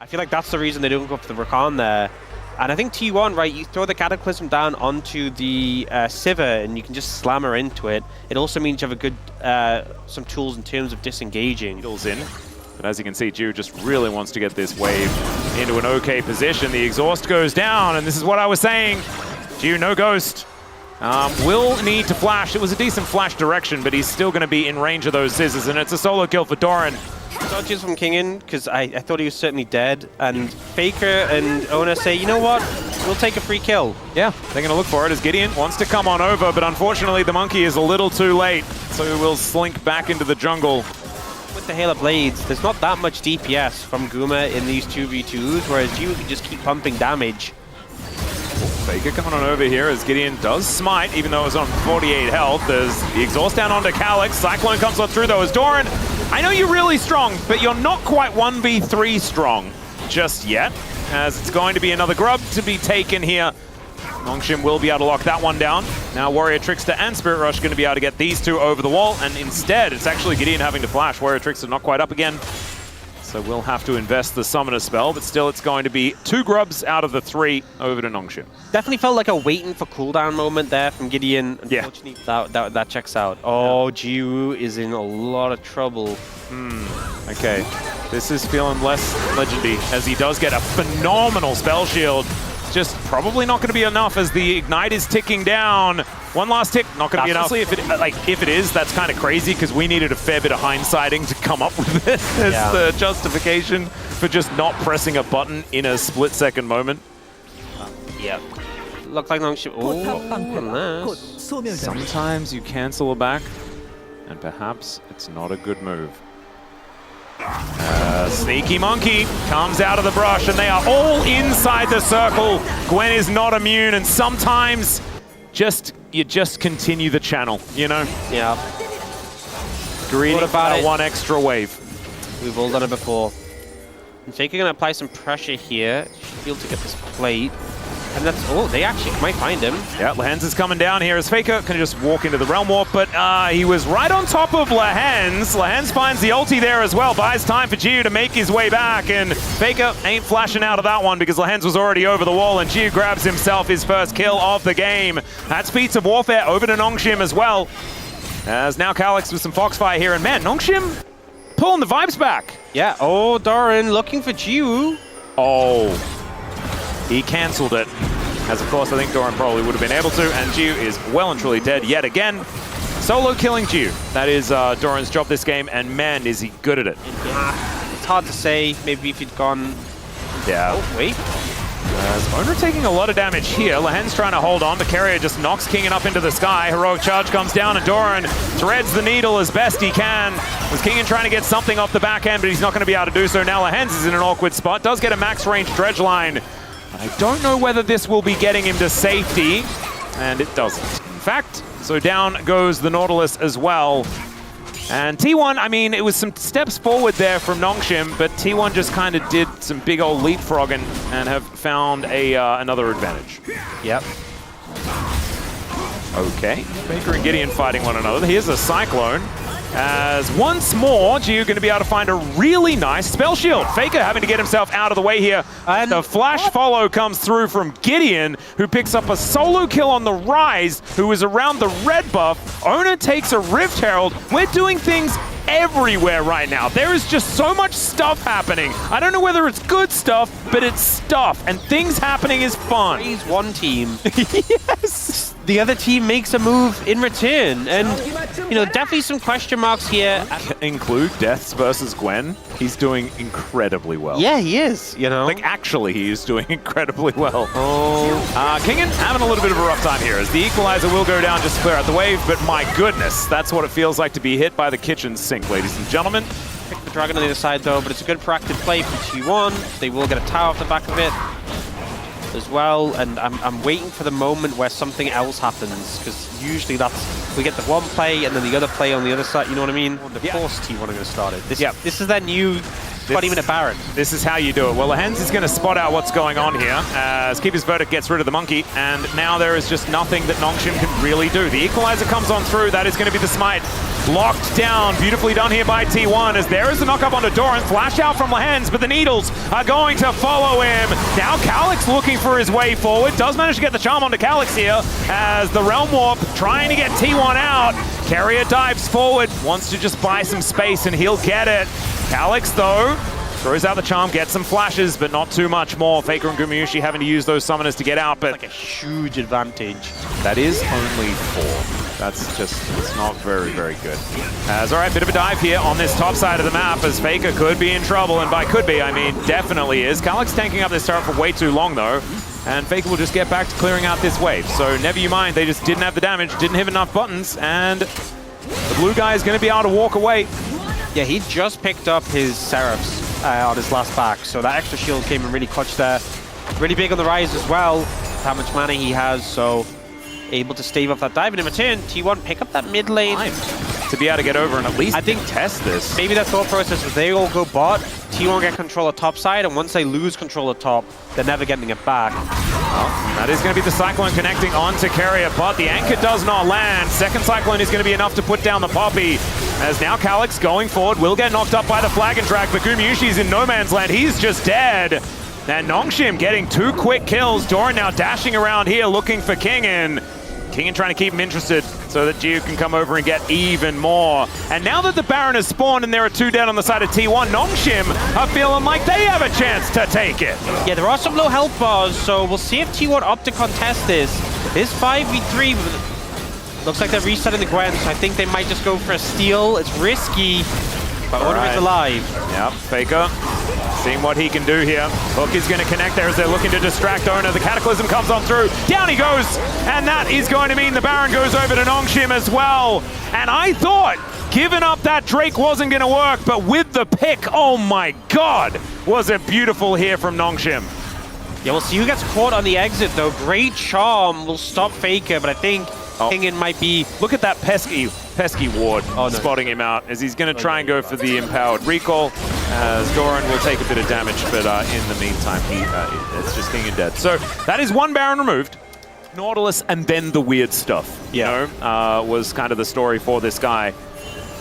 feel like that's the reason they don't go for the Rakan there. And I think T1, right, you throw the Cataclysm down onto the Sivir and you can just slam her into it. It also means you have a good, some tools in terms of disengaging. Needles in, but as you can see, Ju just really wants to get this wave into an okay position. The exhaust goes down, and this is what I was saying. Ju, no ghost. Will need to flash. It was a decent flash direction, but he's still going to be in range of those scissors, and it's a solo kill for Doran. Dodges from Kingen, because I thought he was certainly dead, and Faker and Ona say, you know what, we'll take a free kill. Yeah, they're going to look for it as Gideon wants to come on over, but unfortunately the monkey is a little too late, so he will slink back into the jungle. With the Hail of Blades, there's not that much DPS from Guma in these 2v2s, whereas you can just keep pumping damage. Faker coming on over here as Gideon does smite, even though it's on 48 health. There's the exhaust down onto Calyx. Cyclone comes on through though as Doran. I know you're really strong, but you're not quite 1v3 strong just yet, as it's going to be another grub to be taken here. Nongshim will be able to lock that one down. Now Warrior Trickster and Spirit Rush are going to be able to get these two over the wall, and instead it's actually Gideon having to flash. Warrior Trickster not quite up again, so we'll have to invest the Summoner spell, but still it's going to be 2 grubs out of the 3 over to Nongshim. Definitely felt like a waiting for cooldown moment there from Gideon. Unfortunately, that checks out. Oh, Jiwoo is in a lot of trouble. Okay, this is feeling less legendy as he does get a phenomenal spell shield. Just probably not going to be enough as the Ignite is ticking down. One last tick, not going to be enough. If it is, that's kind of crazy because we needed a fair bit of hindsighting to come up with this as the justification for just not pressing a button in a split-second moment. Yeah. Looked like Nongshim. Oh, sometimes you cancel a back, and perhaps it's not a good move. Sneaky Monkey comes out of the brush, and they are all inside the circle. Gwen is not immune, and sometimes you just continue the channel, you know? Yeah. Greedy for that one extra wave. We've all done it before. And Faker gonna apply some pressure here. Should be able to get this plate. And that's, oh, they actually might find him. Yeah, Lehens is coming down here as Faker can just walk into the Realm Warp, but he was right on top of Lehens. Lehens finds the ulti there as well, buys time for Jiu to make his way back, and Faker ain't flashing out of that one because Lehens was already over the wall, and Jiu grabs himself his first kill of the game. That's Beats of Warfare over to Nongshim as well. As now Calyx with some Foxfire here, and man, Nongshim pulling the vibes back. Yeah, oh, Doran looking for Jiu. Oh. He cancelled it, as of course I think Doran probably would have been able to, and Jiu is well and truly dead yet again. Solo killing Jiu. That is Doran's job this game, and man, is he good at it. It's hard to say. Maybe if he'd gone... Yeah. Oh, wait. Owner taking a lot of damage here. Lehen's trying to hold on. The carrier just knocks Kingen up into the sky. Heroic Charge comes down, and Doran threads the needle as best he can. Was Kingen trying to get something off the back end, but he's not going to be able to do so. Now Lehens is in an awkward spot. Does get a max range dredge line. I don't know whether this will be getting him to safety, and it doesn't. In fact, so down goes the Nautilus as well. And T1, I mean, it was some steps forward there from Nongshim, but T1 just kind of did some big old leapfrogging and have found another advantage. Yep. Okay, Faker and Gideon fighting one another. Here's a Cyclone. As once more, Jiu going to be able to find a really nice spell shield. Faker having to get himself out of the way here. And the flash follow comes through from Gideon, who picks up a solo kill on the Rise, who is around the red buff. Owner takes a Rift Herald. We're doing things everywhere right now. There is just so much stuff happening. I don't know whether it's good stuff, but it's stuff, and things happening is fun. He's one team. Yes! The other team makes a move in return, and, you know, definitely some question marks here. Include Deaths versus Gwen. He's doing incredibly well. Yeah, he is, you know. Like, actually, he is doing incredibly well. Oh. Kingen having a little bit of a rough time here as the Equalizer will go down just to clear out the wave, but my goodness, that's what it feels like to be hit by the kitchen sink, ladies and gentlemen. Pick the Dragon on the other side, though, but it's a good proactive play for T1. They will get a tower off the back of it as well, and I'm waiting for the moment where something else happens, because usually we get the one play and then the other play on the other side, you know what I mean? The force T1 are going to start it. This is that new 20-minute Baron. This is how you do it. Well, Lehens is going to spot out what's going on here as Keeper's Verdict gets rid of the monkey, and now there is just nothing that Nongshim can really do. The Equalizer comes on through. That is going to be the smite. locked down. Beautifully done here by T1 as there is the knock up onto Doran. Flash out from Lehens, but the Needles are going to follow him. Now Calyx looking for his way forward. Does manage to get the charm onto Calyx here as the Realm Warp trying to get T1 out. Carrier dives forward, wants to just buy some space and he'll get it. Calyx though, throws out the charm, gets some flashes, but not too much more. Faker and Gumayusi having to use those summoners to get out, but like a huge advantage. that is only 4. That's just, it's not very, very good. As all right, bit of a dive here on this top side of the map as Faker could be in trouble, and by could be, I mean definitely is. Calyx tanking up this turret for way too long though, and Faker will just get back to clearing out this wave. So never you mind, they just didn't have the damage, didn't hit enough buttons, and the blue guy is going to be able to walk away. Yeah, he just picked up his Seraphs on his last back, so that extra shield came in really clutch there. Really big on the rise as well, how much mana he has, so able to stave off that dive, and in return, T1 pick up that mid lane. To be able to get over and at least I think test this. Maybe their thought process was they all go bot, T1 get control of top side, and once they lose control of top, they're never getting it back. Well, that is going to be the Cyclone connecting onto Carrier, but the anchor does not land. Second Cyclone is going to be enough to put down the Poppy. As now Calyx going forward will get knocked up by the Flag and Drag, but Gumayusi's in no man's land. He's just dead. And Nongshim getting 2 quick kills. Doran now dashing around here looking for Kingin. Kingin trying to keep him interested so that Gio can come over and get even more. And now that the Baron has spawned and there are 2 dead on the side of T1, Nongshim are feeling like they have a chance to take it. Yeah, there are some low health bars, so we'll see if T1 opt to contest this. This 5v3, looks like they're resetting the Gwen, so I think they might just go for a steal. It's risky, but Oda is alive. Yep, Faker seeing what he can do here. Hook is going to connect there as they're looking to distract Owner. The Cataclysm comes on through. Down he goes. And that is going to mean the Baron goes over to Nongshim as well. And I thought giving up that Drake wasn't going to work, but with the pick, oh my God, was it beautiful here from Nongshim. Yeah, we'll see who gets caught on the exit though. Great charm will stop Faker, but I think Kingin might be... Look at that pesky ward spotting him out as he's going to try and go for the empowered recall. As Doran will take a bit of damage, but in the meantime, it's just Kingin dead. So that is 1 Baron removed. Nautilus and then the weird stuff, you know, was kind of the story for this guy.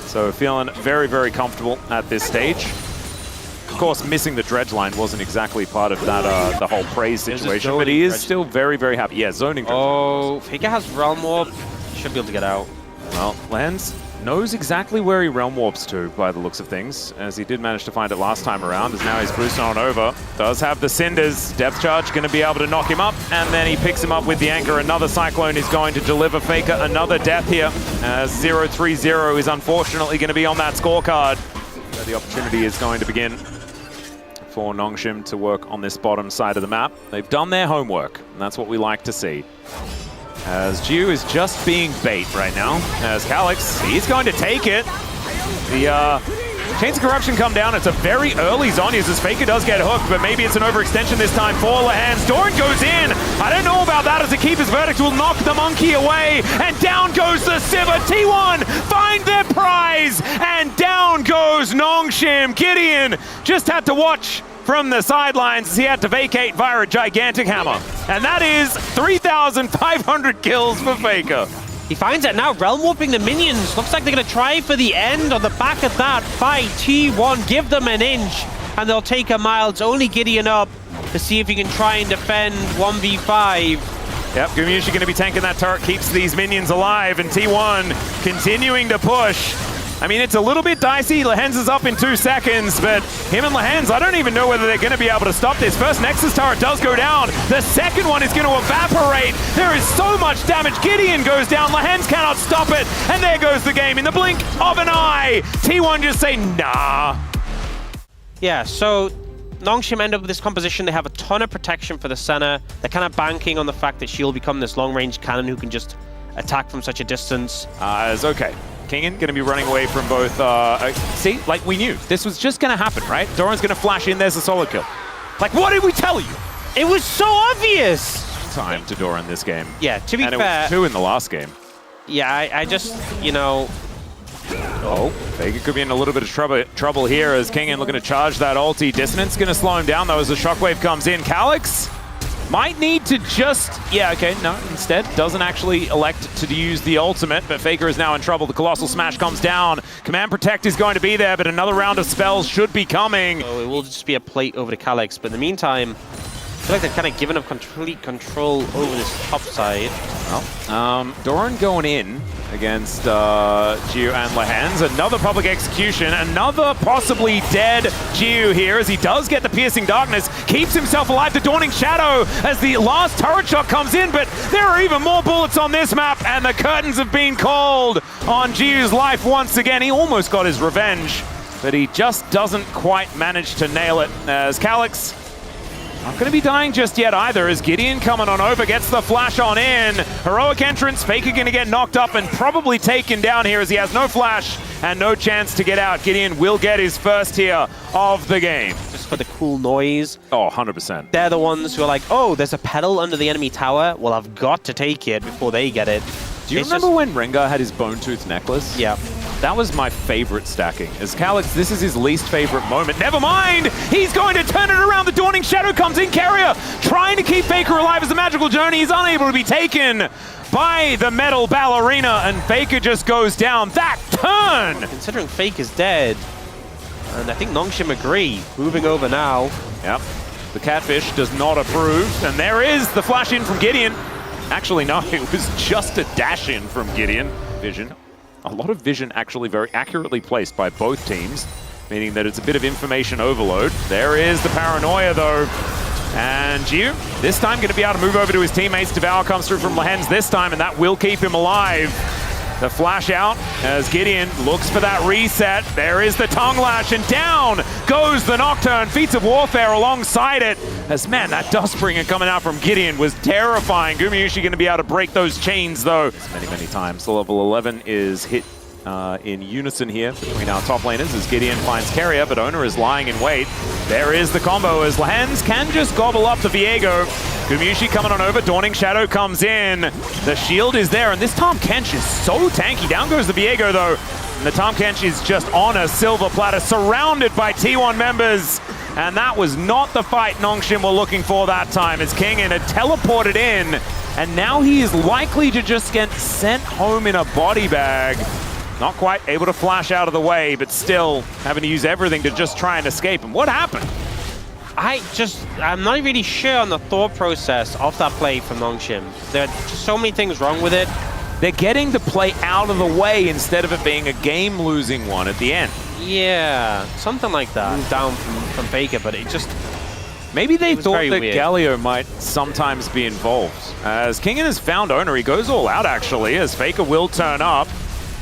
So feeling very, very comfortable at this stage. Of course, missing the dredge line wasn't exactly part of that the whole praise situation, but he is still very, very happy. Yeah, zoning. Oh, Faker has Realm Warp. Should be able to get out. Well, Lens knows exactly where he Realm Warps to by the looks of things, as he did manage to find it last time around, as now he's boosting on over. Does have the Cinders. Depth Charge going to be able to knock him up, and then he picks him up with the Anchor. Another Cyclone is going to deliver Faker another death here, as 0-3-0 is unfortunately going to be on that scorecard. So the opportunity is going to begin for Nongshim to work on this bottom side of the map. They've done their homework, and that's what we like to see. As Jiu is just being bait right now. As Calyx, he's going to take it. The Chains of Corruption come down. It's a very early Zhonya's as Faker does get hooked, but maybe it's an overextension this time for Lehens. Doran goes in. I don't know about that as the Keeper's Verdict will knock the monkey away. And down goes the Sivir. T1 find their prize. And down goes Nongshim. Gideon just had to watch from the sidelines as he had to vacate via a gigantic hammer. And that is 3,500 kills for Faker. He finds it now, Realm Warping the minions. Looks like they're going to try for the end on the back of that fight. T1, give them an inch, and they'll take a mile. It's only Gideon up to see if he can try and defend 1v5. Yep, Gumayusi going to be tanking that turret, keeps these minions alive, and T1 continuing to push. I mean, it's a little bit dicey. Lehens is up in 2 seconds, but him and Lehens, I don't even know whether they're going to be able to stop this. First Nexus turret does go down. The second one is going to evaporate. There is so much damage. Gideon goes down. Lehens cannot stop it. And there goes the game in the blink of an eye. T1 just say, nah. Yeah, so Nongshim end up with this composition. They have a ton of protection for the center. They're kind of banking on the fact that she'll become this long-range cannon who can just attack from such a distance. It's okay. Kingin going to be running away from both. See, like we knew. This was just going to happen, right? Doran's going to flash in. There's a solid kill. Like, what did we tell you? It was so obvious. Time to Doran this game. Yeah, to be fair. And it was 2 in the last game. Yeah, I just, you know. Oh, Faker could be in a little bit of trouble here as Kingin looking to charge that ulti. Dissonance going to slow him down though as the shockwave comes in. Calyx Might need to just, yeah, okay, no, instead doesn't actually elect to use the ultimate, but Faker is now in trouble. The Colossal Smash comes down. Command Protect is going to be there, but another round of spells should be coming. So it will just be a plate over to Calyx, but in the meantime, I feel like they've kind of given up complete control over this top side. Well, Doran going in against Jiu and Lehens. Another public execution, another possibly dead Jiu here as he does get the Piercing Darkness, keeps himself alive. The Dawning Shadow as the last turret shot comes in, but there are even more bullets on this map, and the curtains have been called on Jiu's life once again. He almost got his revenge, but he just doesn't quite manage to nail it as Calyx not going to be dying just yet either, as Gideon coming on over, gets the flash on in. Heroic entrance, Faker going to get knocked up and probably taken down here as he has no flash and no chance to get out. Gideon will get his first here of the game. Just for the cool noise. Oh, 100%. They're the ones who are like, oh, there's a pedal under the enemy tower. Well, I've got to take it before they get it. Do you remember when Rengar had his Bone Tooth necklace? Yeah. That was my favorite stacking. As Calyx, this is his least favorite moment. Never mind! He's going to turn it around. The Dawning Shadow comes in. Carrier trying to keep Faker alive as the magical journey is unable to be taken by the Metal Ballerina, and Faker just goes down. That turn! Considering Faker's dead, and I think Nongshim agree. Moving over now. Yep. The Catfish does not approve, and there is the flash in from Gideon. Actually, no, it was just a dash in from Gideon. Vision. A lot of vision actually very accurately placed by both teams, meaning that it's a bit of information overload. There is the paranoia though. And Jiu, this time going to be able to move over to his teammates. Devour comes through from Lehens this time, and that will keep him alive. The flash out as Gideon looks for that reset. There is the tongue lash, and down goes the Nocturne. Feats of Warfare alongside it. As, man, that Dustbringer coming out from Gideon was terrifying. Gumayusi going to be able to break those chains, though, many times. The level 11 is hit in unison here between our top laners as Gideon finds Carrier, but Owner is lying in wait. There is the combo as Lehens can just gobble up the Viego. Gumayusi coming on over, Dawning Shadow comes in. The shield is there, and this Tahm Kench is so tanky. Down goes the Viego, though. And the Tahm Kench is just on a silver platter, surrounded by T1 members. And that was not the fight Nongshim were looking for that time, as Kingin had teleported in, and now he is likely to just get sent home in a body bag. Not quite able to flash out of the way, but still having to use everything to just try and escape. And what happened? I'm not really sure on the thought process of that play from Nongshim. There are just so many things wrong with it. They're getting the play out of the way instead of it being a game-losing one at the end. Yeah, something like that. Moved down from Faker, but it just... Maybe they thought that weird. Galio might sometimes be involved. As Kingin has found Owner, he goes all out actually, as Faker will turn up.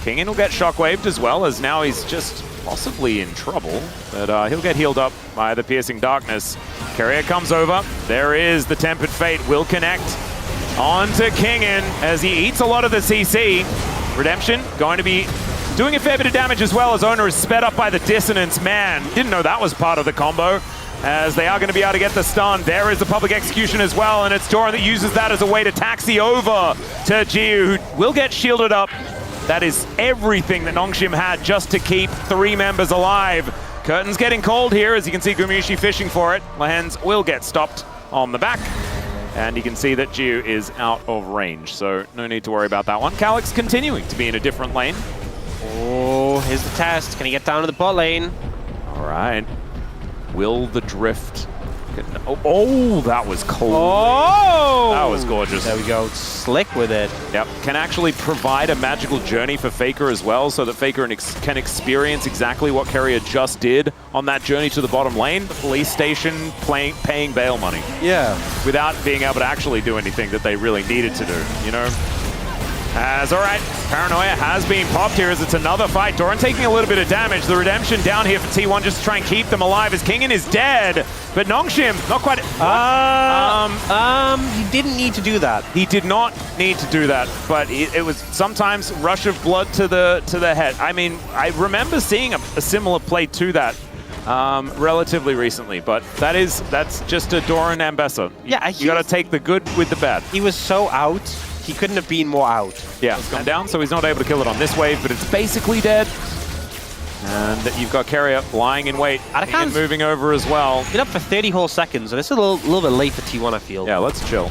Kingin will get shockwaved as well, as now he's just possibly in trouble. But he'll get healed up by the Piercing Darkness. Carrier comes over. There is the Tempered Fate. Will connect onto Kingin as he eats a lot of the CC. Redemption going to be doing a fair bit of damage as well, as Owner is sped up by the Dissonance. Man, didn't know that was part of the combo, as they are going to be able to get the stun. There is the public execution as well, and it's Doran that uses that as a way to taxi over to Jiu, who will get shielded up. That is everything that Nongshim had just to keep 3 members alive. Curtain's getting called here, as you can see Gumayusi fishing for it. Lehens will get stopped on the back, and you can see that Jiu is out of range, so no need to worry about that one. Calyx continuing to be in a different lane. Oh, here's the test. Can he get down to the bot lane? All right. Will the drift... Oh, that was cool. Oh! That was gorgeous. There we go. Slick with it. Yep. Can actually provide a magical journey for Faker as well, so that Faker can experience exactly what Carrier just did on that journey to the bottom lane. The police station paying bail money. Yeah. Without being able to actually do anything that they really needed to do, you know? As, all right, Paranoia has been popped here as it's another fight. Doran taking a little bit of damage. The Redemption down here for T1 just to try and keep them alive as Kingin is dead. But Nongshim, not quite... He didn't need to do that. He did not need to do that, but it was sometimes rush of blood to the head. I mean, I remember seeing a similar play to that relatively recently, but that's just a Doran Ambessa. Yeah, you got to take the good with the bad. He was so out. He couldn't have been more out. Yeah, it's gone down, so he's not able to kill it on this wave, but it's basically dead. And you've got Carrier lying in wait and moving over as well. Been up for 30 whole seconds, and it's a little bit late for T1, I feel. Yeah, let's chill.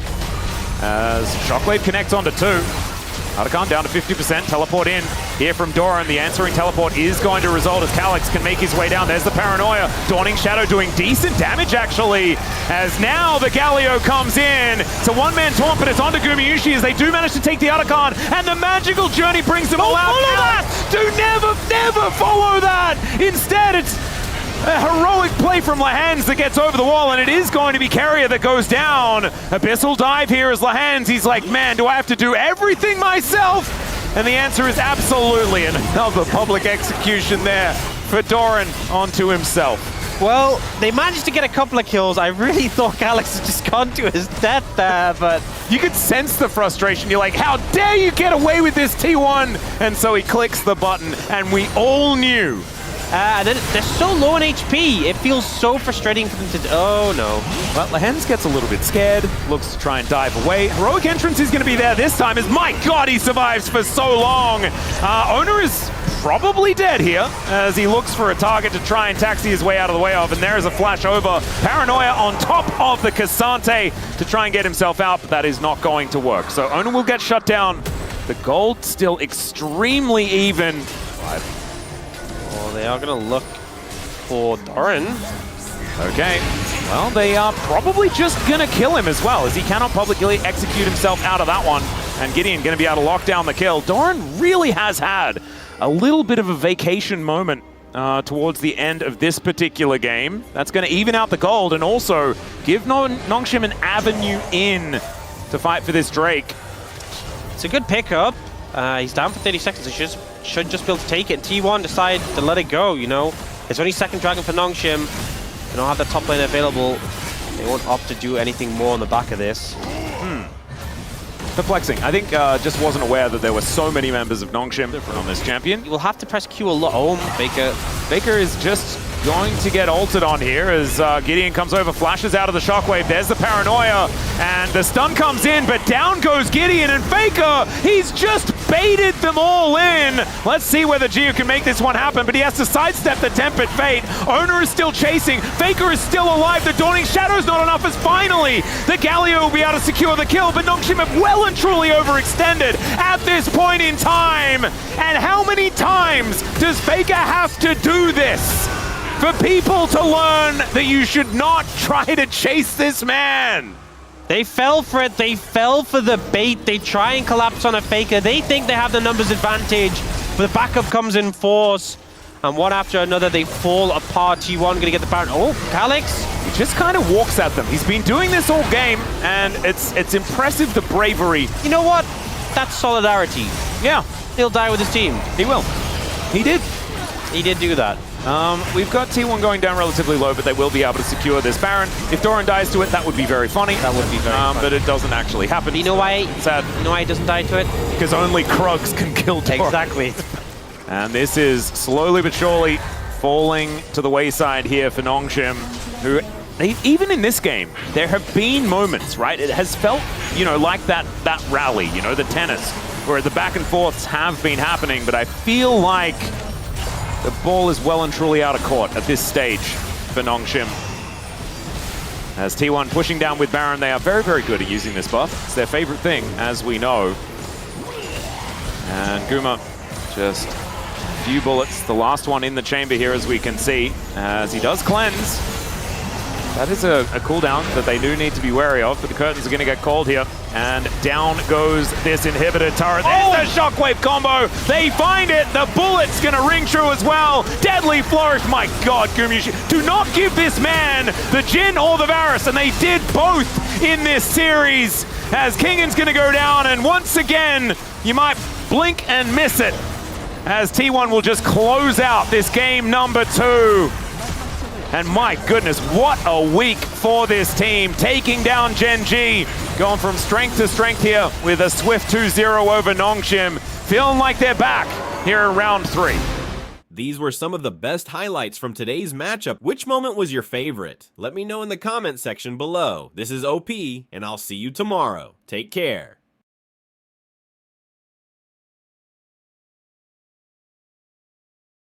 As Shockwave connects onto 2. Atakan down to 50%, teleport in. Here from Doran, the answering teleport is going to result as Calyx can make his way down. There's the Paranoia. Dawning Shadow doing decent damage, actually, as now the Galio comes in. It's a one-man taunt, but it's onto Gumayusi as they do manage to take the Atakan, and the magical journey brings them all out. Follow that! Do never follow that! Instead, it's a heroic play from Lahans that gets over the wall, and it is going to be Carrier that goes down. Abyssal dive here as Lahans. He's like, man, do I have to do everything myself? And the answer is absolutely, and another public execution there for Doran onto himself. Well, they managed to get a couple of kills. I really thought Calyx had just gone to his death there, but you could sense the frustration. You're like, how dare you get away with this, T1? And so he clicks the button, and we all knew. They're so low on HP. It feels so frustrating for them to... Oh, no. Well, Lahens gets a little bit scared, looks to try and dive away. Heroic Entrance is going to be there this time as, my God, he survives for so long. Owner is probably dead here as he looks for a target to try and taxi his way out of the way of, and there is a flash over. Paranoia on top of the Cassante to try and get himself out, but that is not going to work. So Owner will get shut down. The gold still extremely even. Well, they are going to look for Doran. Okay. Well, they are probably just going to kill him as well, as he cannot publicly execute himself out of that one. And Gideon going to be able to lock down the kill. Doran really has had a little bit of a vacation moment towards the end of this particular game. That's going to even out the gold and also give Nongshim an avenue in to fight for this Drake. It's a good pickup. He's down for 30 seconds. He should just be able to take it. T1 decide to let it go, you know. It's only second dragon for Nongshim. They don't have the top lane available. They won't opt to do anything more on the back of this. Perplexing. I think just wasn't aware that there were so many members of Nongshim on this champion. You will have to press Q a lot. Oh, Baker is just going to get ulted on here as Gideon comes over, flashes out of the shockwave. There's the Paranoia, and the stun comes in, but down goes Gideon, and Faker, he's just baited them all in. Let's see whether Gio can make this one happen, but he has to sidestep the Tempered Fate. Owner is still chasing. Faker is still alive. The Dawning Shadow's not enough as finally the Galio will be able to secure the kill, but Nongshim have well and truly overextended at this point in time. And how many times does Faker have to do this for people to learn that you should not try to chase this man? They fell for it. They fell for the bait. They try and collapse on a Faker. They think they have the numbers advantage, but the backup comes in force. And one after another, they fall apart. T1 going to get the Baron. Oh, Calyx. He just kind of walks at them. He's been doing this all game, and it's impressive, the bravery. You know what? That's solidarity. Yeah. He'll die with his team. He will. He did. He did do that. We've got T1 going down relatively low, but they will be able to secure this Baron. If Doran dies to it, that would be very funny. That would be very funny. But it doesn't actually happen. But you know why? Sad. You know why he doesn't die to it? Because only Krugs can kill Doran. Exactly. And this is slowly but surely falling to the wayside here for Nongshim, who, even in this game, there have been moments, right? It has felt, you know, like that rally, you know, the tennis, where the back and forths have been happening, but I feel like the ball is well and truly out of court at this stage for Nongshim. As T1 pushing down with Baron, they are very, very good at using this buff. It's their favorite thing, as we know. And Guma just a few bullets. The last one in the chamber here, as we can see, as he does cleanse. That is a cooldown that they do need to be wary of, but the curtains are going to get called here. And down goes this inhibitor turret. There's the shockwave combo. They find it. The bullet's going to ring true as well. Deadly flourish. My God, Gumayusi. Do not give this man the Jhin or the Varus, and they did both in this series. As Kingan's going to go down, and once again, you might blink and miss it, as T1 will just close out this game number 2. And my goodness, what a week for this team, taking down Gen G, going from strength to strength here with a swift 2-0 over Nongshim, feeling like they're back here in round 3. These were some of the best highlights from today's matchup. Which moment was your favorite? Let me know in the comment section below. This is OP, and I'll see you tomorrow. Take care.